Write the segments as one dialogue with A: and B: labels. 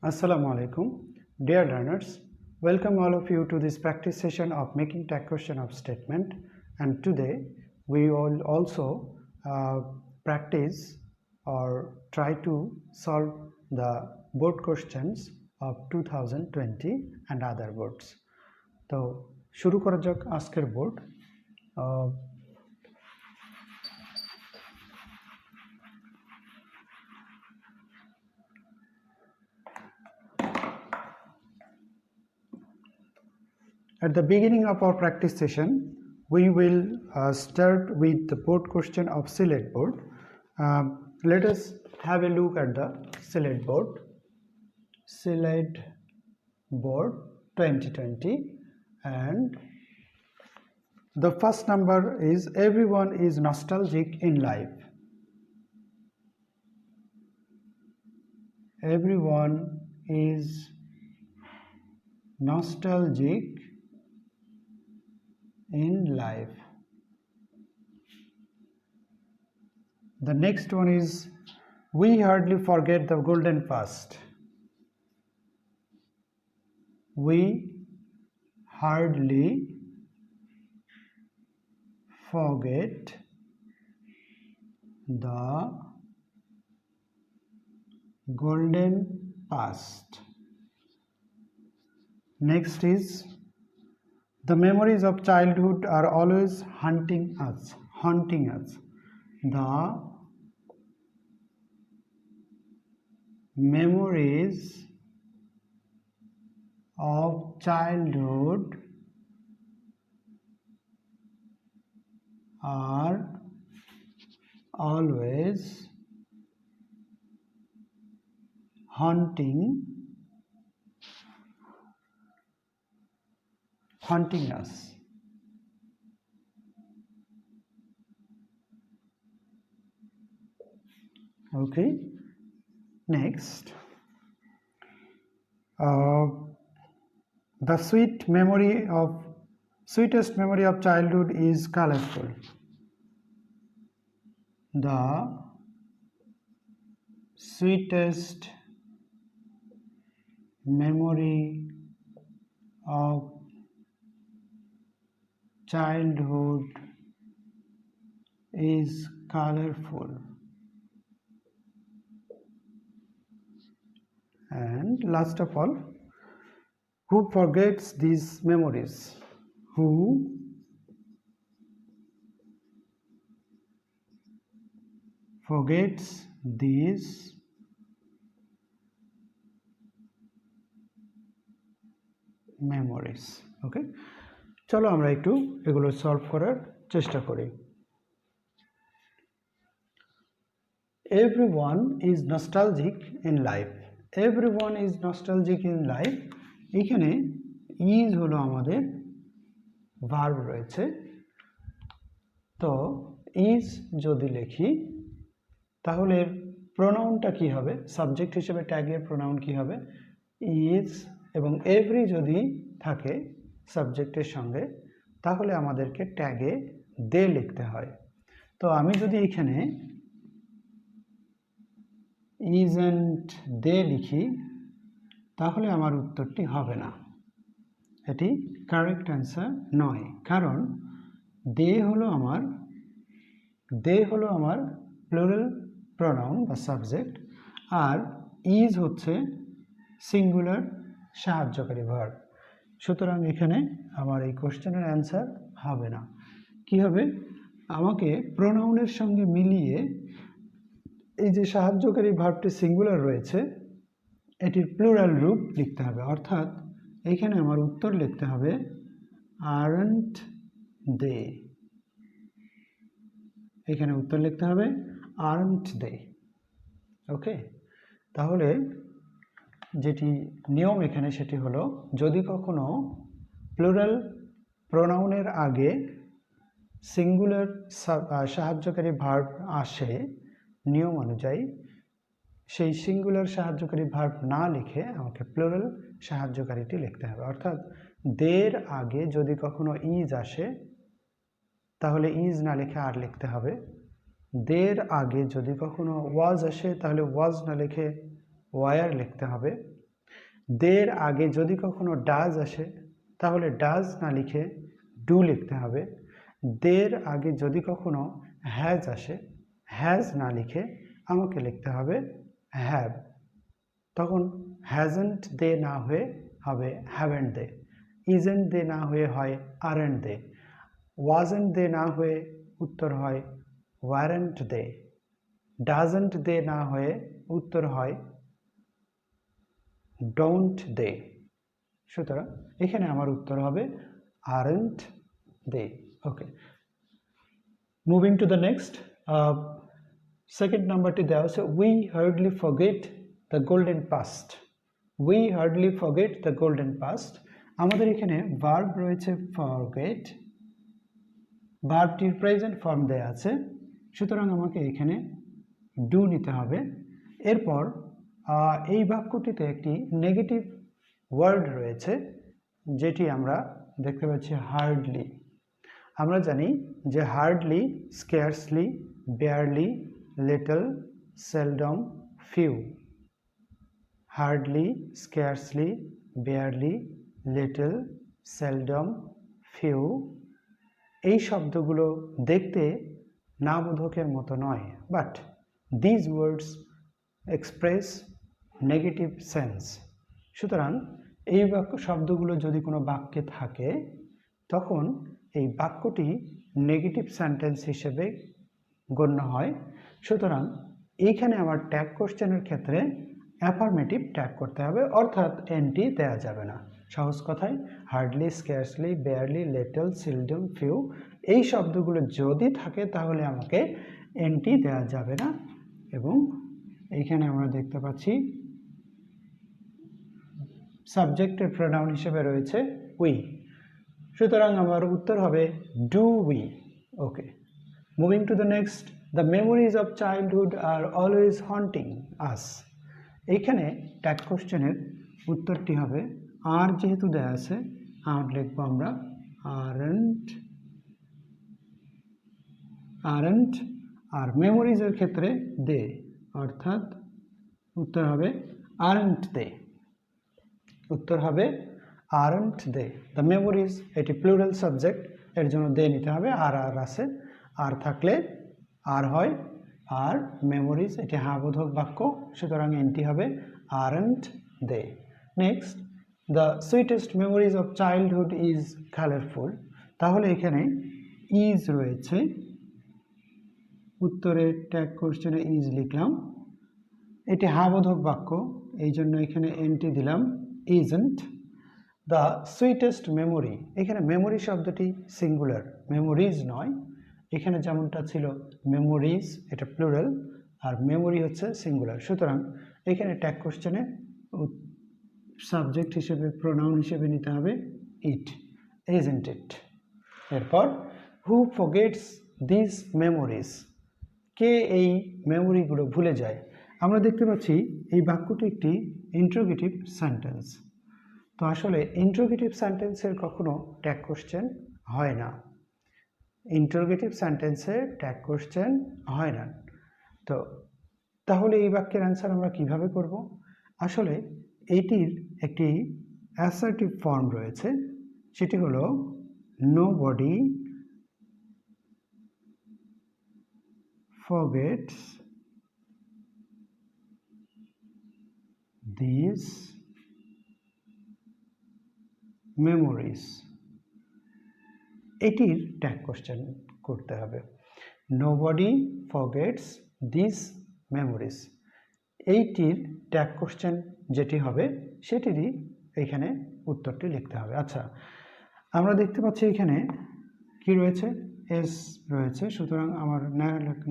A: Assalamu alaikum. Dear learners, welcome all of you to this practice session of making tag question of statement, and today we will also practice or try to solve the board questions of 2020 and other boards. তো শুরু করা যাক আজকের board. At the beginning of our practice session, we will start with the board question of Sylhet board. Let us have a look at the Sylhet board. Sylhet board 2020, and the first number is everyone is nostalgic in life. Everyone is nostalgic in life. The next one is we hardly forget the golden past. We hardly forget the golden past. Next is the memories of childhood are always haunting us. The memories of childhood are always haunting us. Okay, next, the sweetest memory of childhood is colorful. The sweetest memory of childhood is colorful. And last of all, who forgets these memories? Who forgets these memories? Okay, চলো আমরা একটু এগুলো solve করার চেষ্টা করি। Everyone is nostalgic in life. Everyone is nostalgic in life. এখানে is হলো আমাদের ভার্ব রয়েছে, তো is যদি লিখি তাহলে প্রোনাউনটা কি হবে? সাবজেক্ট হিসেবে ট্যাগের প্রোনাউন কি হবে? is, এবং এভরি যদি থাকে সাবজেক্টের সঙ্গে তাহলে আমাদেরকে ট্যাগে দে লিখতে হয়। তো আমি যদি এখানে is and they লিখি তাহলে আমার উত্তরটি হবে না, এটি কারেক্ট অ্যান্সার নয়, কারণ দে হলো আমার প্লুরাল প্রোনাউন বা সাবজেক্ট, আর ইজ হচ্ছে সিঙ্গুলার সাহায্যকারী ভার্ব। সুতরাং এখানে আমার এই কোশ্চেনের অ্যান্সার হবে না। কি হবে? আমাকে প্রোনাউনের সঙ্গে মিলিয়ে এই যে সাহায্যকারী ভার্বটি সিঙ্গুলার রয়েছে এটির প্লুরাল রূপ লিখতে হবে, অর্থাৎ এইখানে আমার উত্তর লিখতে হবে aren't they। এখানে উত্তর লিখতে হবে aren't they। ওকে, তাহলে যেটি নিয়ম এখানে সেটি হলো যদি কখনো প্লুরাল প্রোনাউনের আগে সিঙ্গুলার সাহায্যকারী ভার্ব আসে, নিয়ম অনুযায়ী সেই সিঙ্গুলার সাহায্যকারী ভার্ব না লিখে আমাকে প্লুরাল সাহায্যকারীটি লিখতে হবে। অর্থাৎ দের আগে যদি কখনো ইজ আসে তাহলে ইজ না লিখে আর লিখতে হবে। দের আগে যদি কখনো ওয়াজ আসে তাহলে ওয়াজ না লিখে ওয়ার লিখতে হবে। দের আগে যদি কখনো ডাজ আসে তাহলে ডাজ না লিখে ডু লিখতে হবে। দের আগে যদি কখনো হ্যাজ আসে, হ্যাজ না লিখে আমাকে লিখতে হবে হ্যাভ। তখন হ্যাজেন্ট দে না হয়ে হবে হ্যাভেন্ট দে, ইজেন্ট দে না হয়ে হয় আরেন্ট দে, ওয়াজেন্ট দে না হয়ে উত্তর হয় ওয়ারেন্ট দে, ডাজেন্ট দে না হয়ে উত্তর হয় ডোন্ট দে। সুতরাং এখানে আমার উত্তর হবে aren't they. Okay, moving to the next. Second নাম্বারটি দেওয়া আছে we hardly forget the golden past. We hardly forget the golden past. আমাদের এখানে ভার্ব রয়েছে ফরগেট, ভার্বটির প্রেজেন্ট ফর্ম দেওয়া আছে, সুতরাং আমাকে এখানে ডু নিতে হবে। এরপর এই বাক্যটিতে একটি নেগেটিভ ওয়ার্ড রয়েছে যেটি আমরা দেখতে পাচ্ছি হার্ডলি। আমরা জানি যে hardly, scarcely, barely, little, seldom, few. Hardly, scarcely, barely, little, seldom, few এই শব্দগুলো দেখতে নাবোধকের মতো নয়, but these words express negative sense. সুতরাং এই শব্দগুলো যদি কোনো বাক্যে থাকে তখন এই বাক্যটি নেগেটিভ সেন্টেন্স হিসেবে গণ্য হয়। সুতরাং এইখানে আমার ট্যাগ কোশ্চেনের ক্ষেত্রে অ্যাফার্মেটিভ ট্যাগ করতে হবে, অর্থাৎ এনটি দেওয়া যাবে না। সহজ কথায় hardly, scarcely, barely, little, seldom, few এই শব্দগুলো যদি থাকে তাহলে আমাকে এনটি দেওয়া যাবে না। এবং এইখানে আমরা দেখতে পাচ্ছি সাবজেক্টের প্রোনাউন হিসেবে রয়েছে উই। সুতরাং আমার উত্তর হবে do we. Okay, moving to the next. The memories of childhood are always haunting us. এইখানে ট্যাগ কোশ্চেনের উত্তরটি হবে আর, যেহেতু দেওয়া আছে আর লিখবো আমরা আরেন্ট, আরেন্ট, আর মেমোরিজের ক্ষেত্রে দে, অর্থাৎ উত্তর হবে আরেন্ট দে। উত্তর হবে আরেন্ট দে। দ্য মেমোরিজ এটি প্লুরাল সাবজেক্ট, এর জন্য দে নিতে হবে। আর আর আছে, আর থাকলে আর হয়, আর মেমোরিজ এটি হ্যাবোধক বাক্য, সুতরাং এনটি হবে aren't they. Next, the sweetest memories of childhood is colourful. তাহলে এখানে ইজ রয়েছে, উত্তরে ট্যাগ কোশ্চেনে ইজ লিখলাম, এটি হ্যাবোধক বাক্য, এই জন্য এখানে এনটি দিলাম ইজন্ট। দ্য সুইটেস্ট মেমোরি, এখানে মেমোরি শব্দটি সিঙ্গুলার, মেমোরিজ নয়। এখানে যেমনটা ছিল মেমোরিজ এটা প্লুরাল, আর মেমোরি হচ্ছে সিঙ্গুলার। সুতরাং এখানে ট্যাগ কোশ্চেনে সাবজেক্ট হিসেবে, প্রোনাউন হিসেবে নিতে হবে ইট, ইজন্ট ইট। এরপর হু ফরগেটস দিস মেমোরিজ, কে এই মেমোরিগুলো ভুলে যায়। আমরা দেখতে পাচ্ছি এই বাক্যটি একটি ইন্টারোগেটিভ সেন্টেন্স। তো আসলে ইন্টারোগেটিভ সেন্টেন্সের কখনো ট্যাগ কোশ্চেন হয় না, ইন্টারোগেটিভ সেন্টেন্সে ট্যাগ কোশ্চেন হয় না। তো তাহলে এই বাক্যের অ্যান্সার আমরা কিভাবে করব? আসলে এইটির একটি অ্যাসার্টিভ ফর্ম রয়েছে, সেটি হলো নোবডি forgets these memories। এটির ট্যাগ কোশ্চেন করতে হবে, nobody forgets these memories। এইটির ট্যাগ কোশ্চেন যেটি হবে সেটিরই এখানে উত্তরটি লিখতে হবে। আচ্ছা, আমরা দেখতে পাচ্ছি এখানে কি রয়েছে, এস রয়েছে, সুতরাং আমার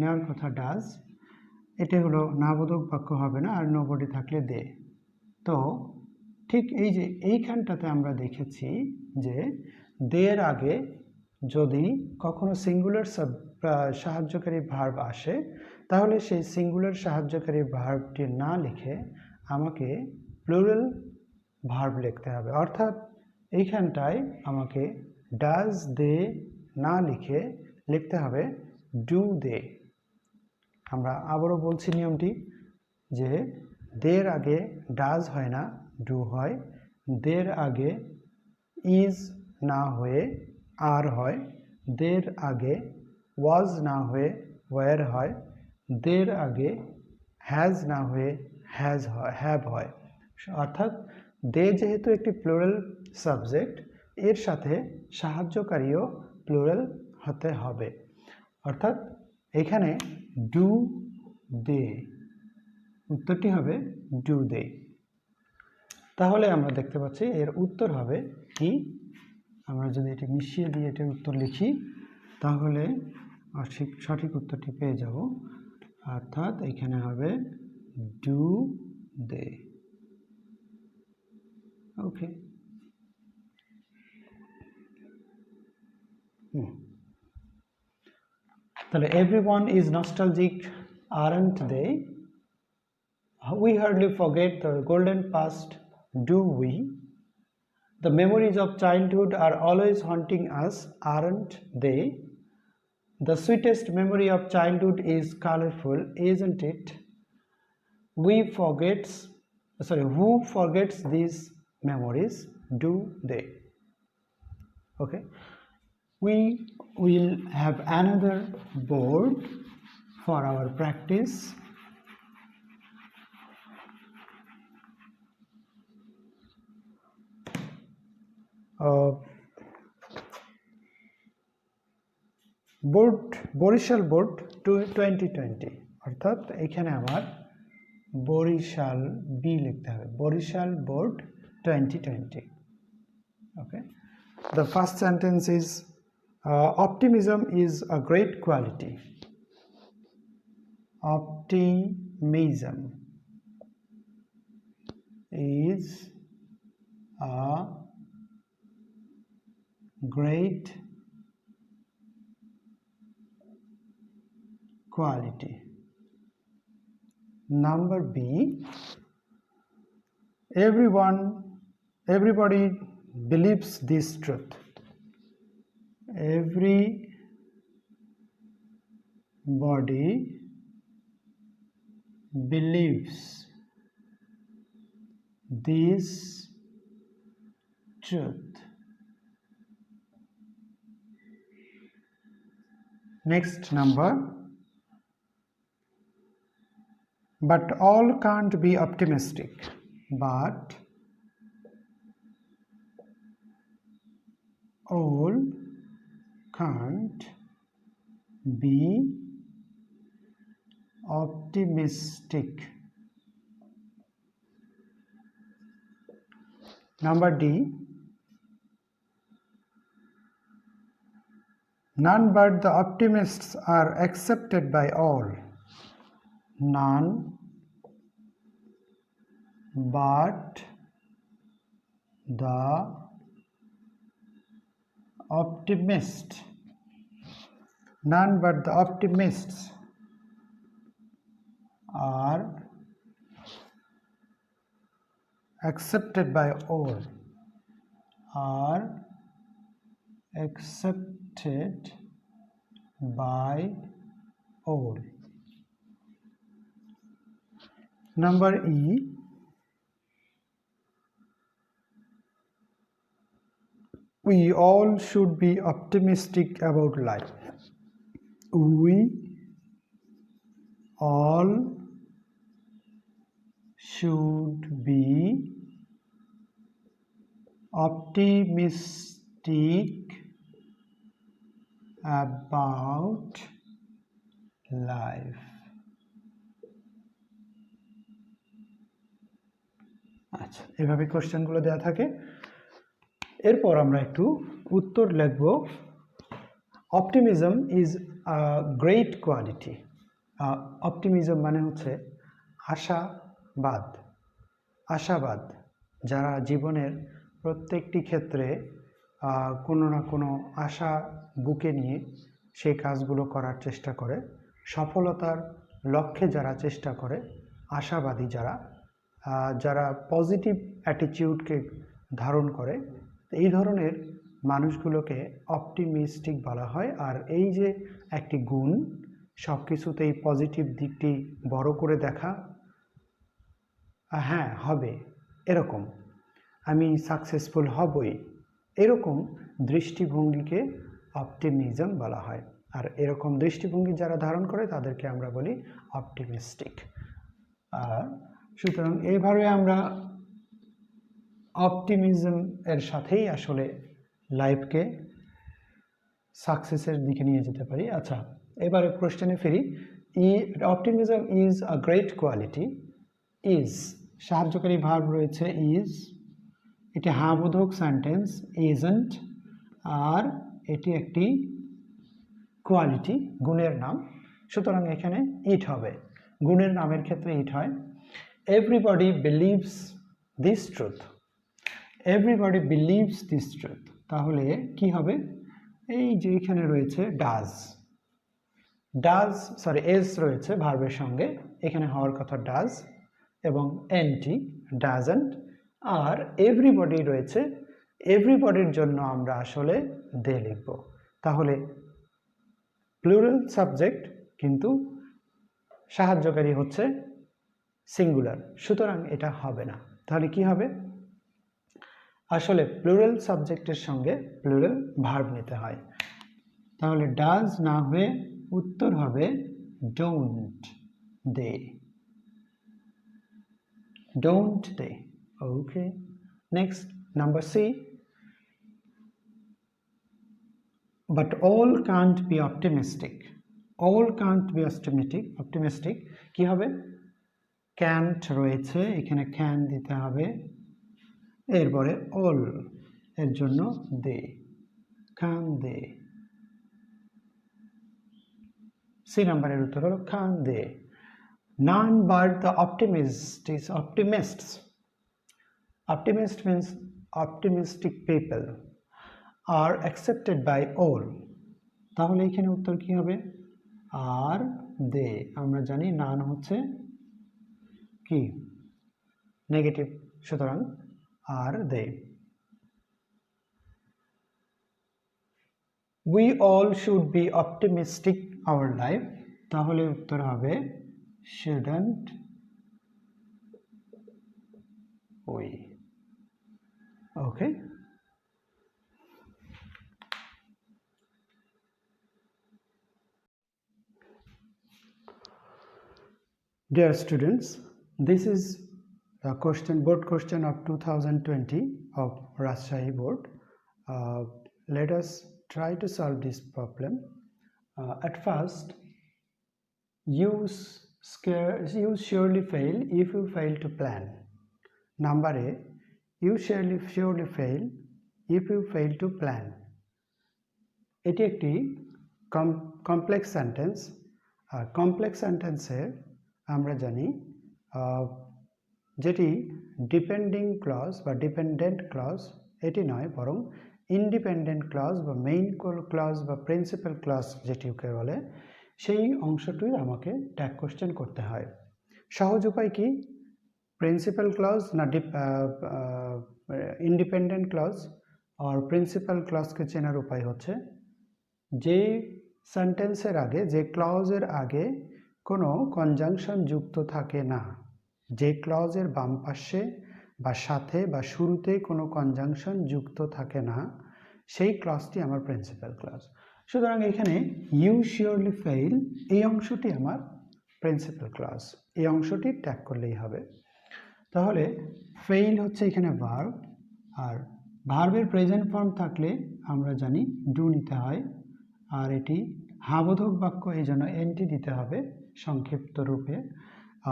A: নেওয়ার কথা ডাজ। এটি হলো নাবোধক বাক্য হবে না, আর নোবডি থাকলে দে। তো ঠিক এই যে এইখানটাতে আমরা দেখেছি যে দের আগে যদি কখনো সিঙ্গুলার সাহায্যকারী ভার্ব আসে তাহলে সেই সিঙ্গুলার সাহায্যকারী ভার্বটি না লিখে আমাকে প্লুরাল ভার্ব লিখতে হবে। অর্থাৎ এইখানটায় আমাকে ডাজ দে না লিখে লিখতে হবে ডু দে। আমরা আবারও বলছি নিয়মটি, যে দের আগে ডাজ হয় না, ডু হয়, দের আগে ইজ না হয়ে আর হয়, দের আগে ওয়াজ না হয়ে ওয়ার হয়, দের আগে হ্যাজ না হয়ে হ্যাজ হয়, হ্যাভ হয়। অর্থাৎ দে যেহেতু একটি প্লুরাল সাবজেক্ট, এর সাথে সাহায্যকারীও প্লুরাল হতে হবে। অর্থাৎ এখানে ডু দে, উত্তরটি হবে ডু দে। তাহলে আমরা দেখতে পাচ্ছি এর উত্তর হবে কি, আমরা যদি এটি মিশিয়ে দিয়ে এটার উত্তর লিখি তাহলে সঠিক উত্তরটি পেয়ে যাব। অর্থাৎ এখানে হবে ডু দে। ওকে, তাহলে everyone is nostalgic, aren't they? We hardly forget the golden past, do we? The memories of childhood are always haunting us, aren't they? The sweetest memory of childhood is colorful, isn't it? Who forgets these memories, do they? Okay, we will have another board for our practice. Barishal board 2020, অর্থাৎ এখানে আমার Barishal B লিখতে হবে, Barishal board 2020। Okay, the first sentence is optimism is a great quality. Optimism is a great quality. Number B, everybody believes this truth. Everybody believes this truth. Next number, but all can't be optimistic. But all can't be optimistic. Number D, none but the optimists are accepted by all. None but the optimists are accepted by all. Number E, we all should be optimistic about life. We all should be optimistic about life. আচ্ছা, এভাবে কোশ্চেনগুলো দেওয়া থাকে। এরপর আমরা একটু উত্তর লিখব। Optimism is a great quality. Optimism মানে হচ্ছে আশাবাদ। যারা জীবনের প্রত্যেকটি ক্ষেত্রে কোনো না কোনো আশা বুকে নিয়ে সেই কাজগুলো করার চেষ্টা করে, সফলতার লক্ষ্যে যারা চেষ্টা করে, আশাবাদী যারা পজিটিভ অ্যাটিটিউডকে ধারণ করে, এই ধরনের মানুষগুলোকে অপটিমিস্টিক বলা হয়। আর এই যে একটি গুণ, সব কিছুতেই পজিটিভ দিকটি বড় করে দেখা, হ্যাঁ হবে, এরকম, আমি সাকসেসফুল হবই, এরকম দৃষ্টিভঙ্গিকে অপটিমিজম বলা হয়। আর এরকম দৃষ্টিভঙ্গি যারা ধারণ করে তাদেরকে আমরা বলি অপটিমিস্টিক। সুতরাং এইভাবে আমরা অপটিমিজম এর সাথেই আসলে লাইফকে সাকসেসের দিকে নিয়ে যেতে পারি। আচ্ছা, এবারে কোশ্চেনে ফিরি। Optimism is a great quality. Is সাহায্যকারী ভার্ব রয়েছে ইজ, এটি হ্যাঁ-বোধক সেন্টেন্স, ইজন্ট, আর এটি একটি কোয়ালিটি, গুণের নাম। সুতরাং এখানে ইট হবে, গুণের নামের ক্ষেত্রে ইট হয়। Everybody believes this truth. Everybody believes this truth, তাহলে কি হবে? এই যে এখানে রয়েছে ডাজ, এস রয়েছে ভার্বের সঙ্গে, এখানে হওয়ার কথা ডাজ, এবং এনটি ডাজন্ট, আর এভরিবডি রয়েছে, এভরিবডির জন্য আমরা আসলে দে লিখব। তাহলে প্লুরাল সাবজেক্ট কিন্তু সাহায্যকারী হচ্ছে সিঙ্গুলার, সুতরাং এটা হবে না। তাহলে কি হবে? আসলে প্লুরাল সাবজেক্টের সঙ্গে প্লুরাল ভার্ব নিতে হয়। তাহলে ডাজ না হয়ে উত্তর হবে don't they, don't they. Okay, next number C. But all can't be optimistic. All can't be optimistic. কি হবে? can't রয়েছে, এখানে can দিতে হবে, এরপরে all এর জন্য they, can they। সি নাম্বারের উত্তর হলো can they। None but the optimists. Optimist means optimistic people are accepted by all. তাহলে এখানে উত্তর কি হবে? আর দে। আমরা জানি নান হচ্ছে কি নেগেটিভ, সুতরাং আর দে। We all should be optimistic our life, তাহলে উত্তর হবে shouldn't we। Okay, dear students, this is the board question of 2020 of Rajshahi board. Let us try to solve this problem. At first, you surely fail if you fail to plan. Number A, you surely fail if you fail to plan. এটি একটি complex sentence. আর complex সেন্টেন্সের আমরা জানি যেটি depending clause বা dependent clause এটি নয়, বরং ইন্ডিপেন্ডেন্ট ক্লজ বা মেইন ক্লজ বা প্রিন্সিপাল ক্লজ যেটিকে বলে, সেই অংশটি আমাকে ট্যাগ কোশ্চেন করতে হয়। সহজ উপায় কি? প্রিন্সিপাল ক্লজ না ইন্ডিপেন্ডেন্ট ক্লজ আর প্রিন্সিপাল ক্লজকে চেনার উপায় হচ্ছে যে সেন্টেন্সের আগে, যে ক্লজের আগে কোনো কনজাংশন যুক্ত থাকে না, যে ক্লজের বাম পাশে বা সাথে বা শুরুতে কোনো কনজাংশন যুক্ত থাকে না, সেই ক্লজটি আমার প্রিন্সিপাল ক্লজ। সুতরাং এখানে ইউ শিওরলি ফেইল এই অংশটি আমার প্রিন্সিপাল ক্লজ, এই অংশটি ট্যাগ করলেই হবে। তাহলে ফেইল হচ্ছে এখানে ভার্ব, আর ভার্বের প্রেজেন্ট ফর্ম থাকলে আমরা জানি ডু নিতে হয়, আর এটি হ্যাঁবোধক বাক্য, এই জন্য এনটি দিতে হবে সংক্ষিপ্ত রূপে।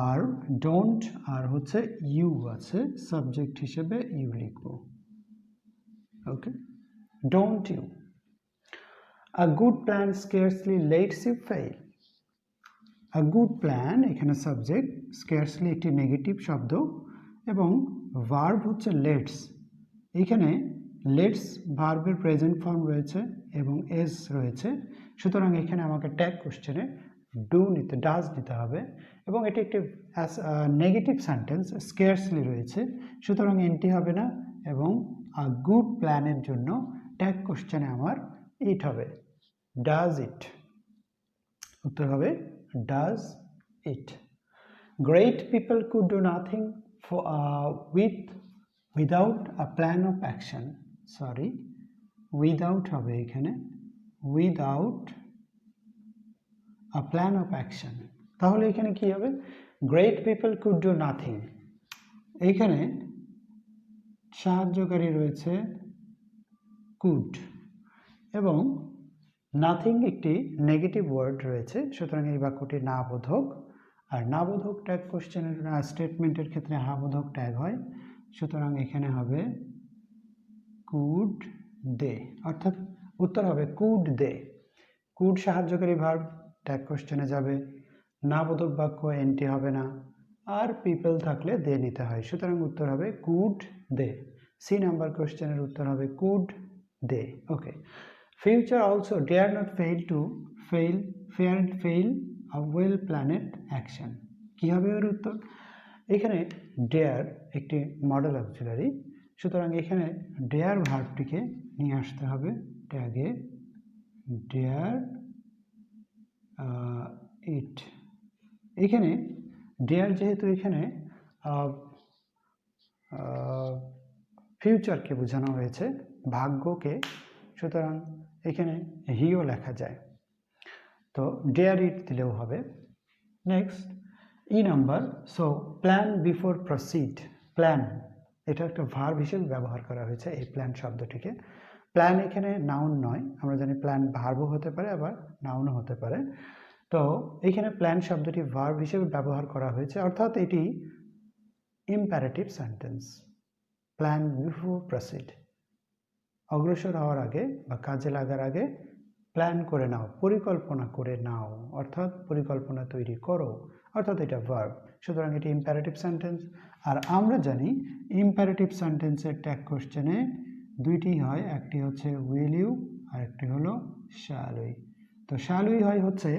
A: আর ডোন্ট আর হচ্ছে ইউ আছে, সাবজেক্ট হিসেবে ইউ লিখব। Okay, don't you. A good plan scarcely lets you fail. A good plan এখানে সাবজেক্ট, স্কেয়ারসলি একটি নেগেটিভ শব্দ, এবং ভার্ব হচ্ছে লেটস। এখানে লেটস ভার্বের প্রেজেন্ট ফর্ম রয়েছে এবং এস রয়েছে, সুতরাং এখানে আমাকে ট্যাগ কোশ্চেনে ডাজ নিতে হবে, এবং এটি একটি নেগেটিভ সেন্টেন্স, স্কেয়ারসলি রয়েছে, সুতরাং এনটি হবে না, এবং আ গুড প্ল্যানের জন্য ট্যাগ কোশ্চেনে আমার ইট হবে, ডাজ ইট। উত্তর হবে does it. Great people could do nothing with without a plan of action, sorry without হবে এখানে, without a plan of action. তাহলে এখানে কি হবে, great people could do nothing. এইখানে সাহায্যকারী রয়েছে কুড এবং নাথিং একটি নেগেটিভ ওয়ার্ড রয়েছে, সুতরাং এই বাক্যটি না বোধক। আর না বোধক ট্যাগ কোশ্চেনের স্টেটমেন্টের ক্ষেত্রে হা বোধক ট্যাগ হয়, সুতরাং এখানে হবে কুড দে, অর্থাৎ উত্তর হবে কুড দে। কুড সাহায্যকারী ভার্ব, ট্যাগ কোশ্চেনে যাবে, না বোধক বাক্য এনটি হবে না, আর পিপল থাকলে দে নিতে হয়, সুতরাং উত্তর হবে কুড দে। সি নাম্বার কোশ্চেনের উত্তর হবে could they. Okay, future also dare not fail a well planned action. কী হবে এর উত্তর? এখানে ডেয়ার একটি মডেল অক্সিলারি, সুতরাং এখানে ডেয়ার ভার্বটিকে নিয়ে আসতে হবে ট্যাগে, ডেয়ার ইট। এখানে ডেয়ার যেহেতু এখানে ফিউচারকে বোঝানো হয়েছে, ভাগ্যকে, সুতরাং এখানে হিও লেখা যায়, তো ডেয়ার ইট দিলেও হবে। Next E number, so plan before proceed. Plan এটা একটা ভার্ব হিসেবে ব্যবহার করা হয়েছে এই প্ল্যান শব্দটিকে। প্ল্যান এখানে নাউন নয়, আমরা জানি প্ল্যান ভার্বও হতে পারে আবার নাউনও হতে পারে, তো এইখানে প্ল্যান শব্দটি ভার্ব হিসেবে ব্যবহার করা হয়েছে, অর্থাৎ এটি imperative sentence. Plan before proceed, অগ্রসর হওয়ার আগে বা কাজে লাগার আগে প্ল্যান করে নাও, পরিকল্পনা করে নাও, অর্থাৎ পরিকল্পনা তৈরি করো, অর্থাৎ এটা ভার্ব, সুতরাং এটি ইম্পারেটিভ সেন্টেন্স। আর আমরা জানি ইম্পারেটিভ সেন্টেন্সের ট্যাগ কোশ্চেনে দুইটি হয়, একটি হচ্ছে উইল ইউ আর একটি হলো শ্যাল উই। তো শ্যাল উই হয় হচ্ছে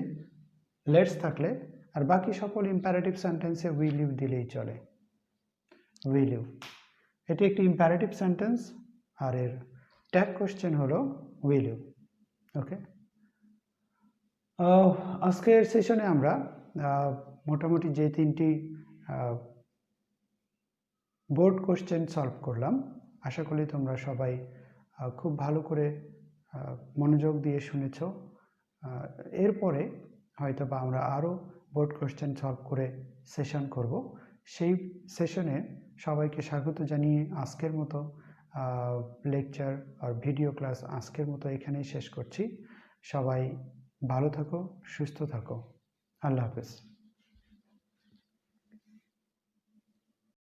A: লেটস থাকলে, আর বাকি সকল ইম্পারেটিভ সেন্টেন্সে উইল ইউ দিলেই চলে। উইল ইউ এটি একটি ইম্পারেটিভ সেন্টেন্স আর এর ট্যাগ কোশ্চেন হলো উইল ইউ। ওকে, আজকের সেশনে আমরা মোটামুটি যে তিনটি বোর্ড কোশ্চেন সলভ করলাম, আশা করি তোমরা সবাই খুব ভালো করে মনোযোগ দিয়ে শুনেছ। এরপরে হয়তো বা আমরা আরও বোর্ড কোশ্চেন সলভ করে সেশন করব। সেই সেশনে সবাইকে স্বাগত জানিয়ে আজকের মতো লেকচার আর ভিডিও ক্লাস আজকের মতো এখানেই শেষ করছি। সবাই ভালো থাকো, সুস্থ থাকো, আল্লাহ হাফেজ।